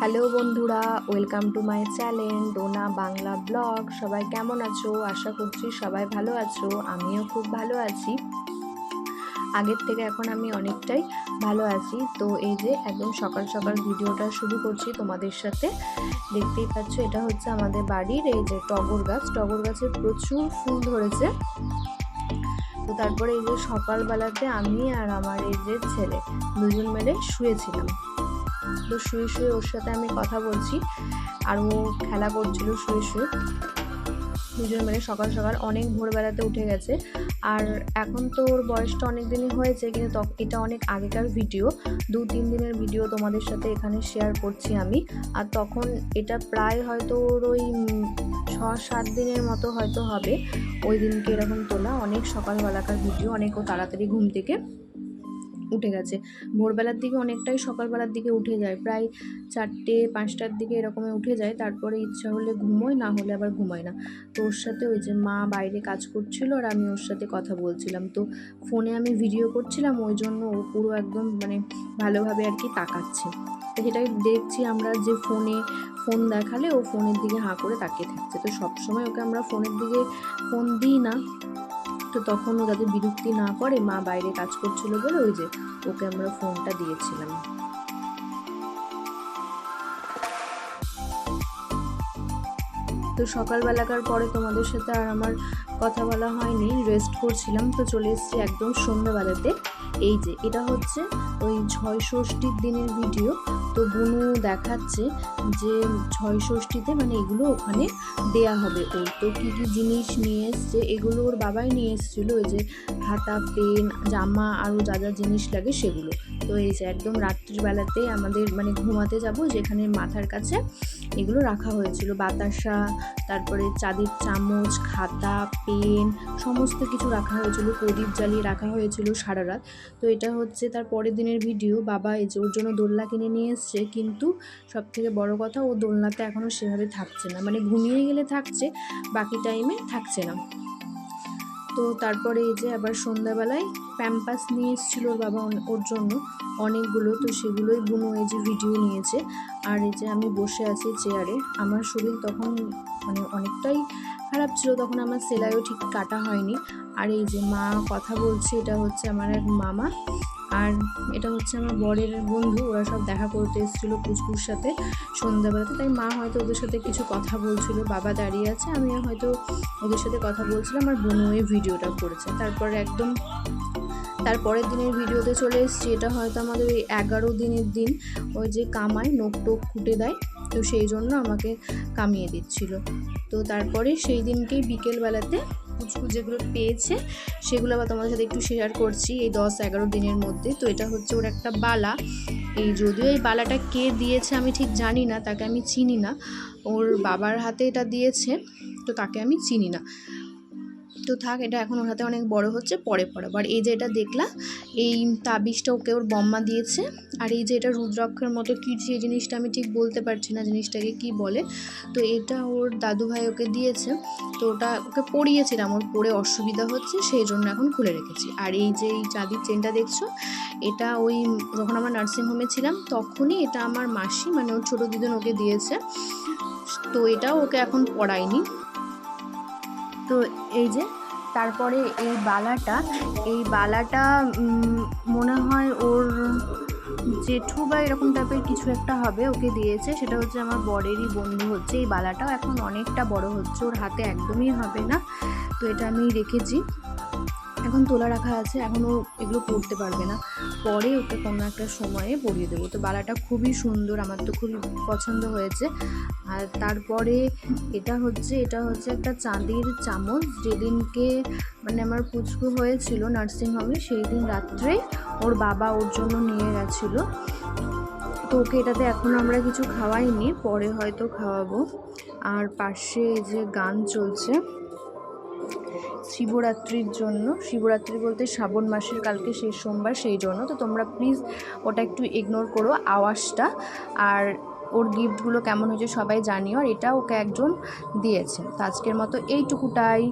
Hello বন্ধুরা, welcome to my channel Dona Bangla blog. সবাই কেমন আছো? আশা করছি সবাই ভালো আছো। আমিও খুব ভালো আছি। আগের থেকে এখন আমি অনেকটাই ভালো আছি। তো এই যে একদম সকাল সকাল ভিডিওটা শুরু করছি তোমাদের সাথে। দেখতেই পাচ্ছ, এটা হচ্ছে আমাদের বাড়ির এই যে টগর গাছে প্রচুর ফুল ধরেছে। তো তারপরে এই যে সকালবেলাতে আমি আর আমার এই যে ছেলে দুজন মিলে শুয়েছিলাম। তো শুয়ে ওর সাথে আমি কথা বলছি আর ও খেলা করছিল শুয়ে। দুজন মিলে সকাল সকাল অনেক ভোরবেলাতে উঠে গেছে। আর এখন তো ওর বয়সটা অনেক দিনই হয়েছে, কিন্তু এটা অনেক আগেকার ভিডিও, 2-3 দিনের ভিডিও তোমাদের সাথে এখানে শেয়ার করছি আমি। আর তখন এটা প্রায় হয়তো ওর ওই 6-7 দিনের মতো হয়তো হবে ওই দিনকে এরকম তোলা। অনেক সকালবেলাকার ভিডিও, অনেক ও তাড়াতাড়ি ঘুম থেকে উঠে গেছে। ভোরবেলার দিকে অনেকটাই সকালবেলার দিকে উঠে যায়, প্রায় 4টে-5টার দিকে এরকমই উঠে যায়। তারপরে ইচ্ছা হলে ঘুমোয়, না হলে আবার ঘুমায় না। তো ওর সাথে ওই যে মা বাইরে কাজ করছিল আর আমি ওর সাথে কথা বলছিলাম। তো ফোনে আমি ভিডিও করছিলাম, ওই জন্য ও পুরো একদম ভালোভাবে আর কি তাকাচ্ছে। তো সেটাই দেখছি আমরা, যে ফোন দেখালে ও ফোনের দিকে হাঁ করে তাকিয়ে থাকছে। তো সবসময় ওকে আমরা ফোনের দিকে ফোন দিই না। তো তখন ও যাতে বিরক্তি না করে, মা বাইরে কাজ করছিল বলে ওই যে ওকে আমরা ফোনটা দিয়েছিলাম। তো সকালবেলাকার পরে তোমাদের সাথে আর আমার কথা বলা হয়নি, রেস্ট করছিলাম। তো চলে এসেছি একদম সন্ধ্যাবেলাতে। এই যে এটা হচ্ছে ওই ছয় ষষ্ঠীর দিনের ভিডিও। তো বুনু দেখাচ্ছে যে ছয় ষষ্ঠীতে এগুলো ওখানে দেয়া হবে ওর। তো কী কী জিনিস নিয়ে এসছে, এগুলো ওর বাবাই নিয়ে এসেছিলো, ওই যে খাতা, পেন, জামা আরও যা যা জিনিস লাগে সেগুলো। তো এই যে একদম রাত্রিবেলাতে আমাদের ঘুমাতে যাব, যেখানে মাথার কাছে এগুলো রাখা হয়েছিল, বাতাসা, তারপরে চাঁদের চামচ, খাতা, পেন, সমস্ত কিছু রাখা হয়েছিল, প্রদীপ জ্বালিয়ে রাখা হয়েছিল সারা রাত। তো এটা হচ্ছে তার পরের দিনের ভিডিও। বাবা এই যে ওর জন্য দোলনা কিনে নিয়ে এসছে, কিন্তু সবথেকে বড় কথা, ও দোলনাতে এখনও সেভাবে থাকছে না, ঘুমিয়ে গেলে থাকছে, বাকি টাইমে থাকছে না। তো তারপরে এই যে আবার সন্ধ্যাবেলায় প্যাম্পাস নিয়ে এসেছিল ওর বাবা ওর জন্য অনেকগুলো। তো সেগুলোই বুনু এই যে ভিডিও নিয়েছে। আর এই যে আমি বসে আছি চেয়ারে। আমার শরীর তখন অনেকটাই খারাপ ছিল, তখন আমার সেলাইও ঠিক কাটা হয়নি। আর এই যে মা কথা বলছে, এটা হচ্ছে আমার এক মামা, আর এটা হচ্ছে আমার বরের বন্ধু। ওরা সব দেখা করতে এসেছিলো পুচকুর সাথে সন্ধ্যাবেলাতে, তাই মা হয়তো ওদের সাথে কিছু কথা বলছিল, বাবা দাঁড়িয়ে আছে, আমি হয়তো ওদের সাথে কথা বলছিলাম, আর বোনও এই ভিডিওটা করেছে। তারপরে একদম তারপরের দিনের ভিডিওতে চলে এসেছি। এটা হয়তো আমাদের ওই 11 দিনের দিন, ওই যে কামায় নোক টোক কুটে দেয়, তো সেই জন্য আমাকে কামিয়ে দিচ্ছিল। তো তারপরে সেই দিনকেই বিকেলবেলাতে পুচকু যেগুলো পেয়েছে সেগুলো আবার তোমাদের সাথে একটু শেয়ার করছি এই 10-11 দিনের মধ্যে। তো এটা হচ্ছে ওর একটা বালা। যদিও এই বালাটা কে দিয়েছে আমি ঠিক জানি না, তাকে আমি চিনি না। ওর বাবার হাতে এটা দিয়েছে, তো তাকে আমি চিনি না। তো থাক, এটা এখন ওর হাতে অনেক বড় হচ্ছে, পরে পড়াবো। আর এই যে এটা দেখলা, এই তাবিজটা ওকে ওর বম্মা দিয়েছে। আর এই যে এটা রুদ্রাক্ষের মতো কী এই জিনিসটা আমি ঠিক বলতে পারছি না জিনিসটাকে কি বলে। তো এটা ওর দাদুভাই ওকে দিয়েছে। তো ওটা ওকে পরিয়েছিলাম, ওর পরে অসুবিধা হচ্ছে, সেই জন্য এখন খুলে রেখেছি। আর এই যে এই চাঁদির চেনটা দেখছো, এটা ওই যখন আমরা নার্সিংহোমে ছিলাম তখনই এটা আমার মাসি ওর ছোটো দিদিন ওকে দিয়েছে। তো এটাও ওকে এখন পড়ায়নি। তো এই যে তারপরে এই বালাটা মনে হয় ওর জেঠু বা এরকম টাইপের কিছু একটা হবে, ওকে দিয়েছে। সেটা হচ্ছে আমার বরেরই বন্ধু হচ্ছে। এই বালাটাও এখন অনেকটা বড় হচ্ছে, ওর হাতে একদমই হবে না। তো এটা আমি রেখেছি, এখন তোলা রাখা আছে, এখন ও এগুলো পরতে পারবে না, পরে ওকে কোনো একটা সময়ে পরিয়ে দেবো। তো বালাটা খুবই সুন্দর, আমার তো খুবই পছন্দ হয়েছে। আর তারপরে এটা হচ্ছে একটা চাঁদির চামচ। যেদিনকে আমার পুচকু হয়েছিল নার্সিংহোমে, সেই দিন রাত্রে ওর বাবা ওর জন্য নিয়ে গেছিলো। তো ওকে এটাতে এখন আমরা কিছু খাওয়াইনি, পরে হয়তো খাওয়াবো। আর পাশে এই যে গান চলছে শিবরাত্রির জন্য, শিবরাত্রি বলতে শ্রাবণ মাসের কালকে শেষ সোমবার, সেই জন্য। তো তোমরা প্লিজ ওটা একটু ইগনোর করো আওয়াজটা। আর ওর গিফটগুলো কেমন হয়েছে সবাই জানিও। আর এটা ওকে একজন দিয়েছে। তো আজকের মতো এইটুকুটাই।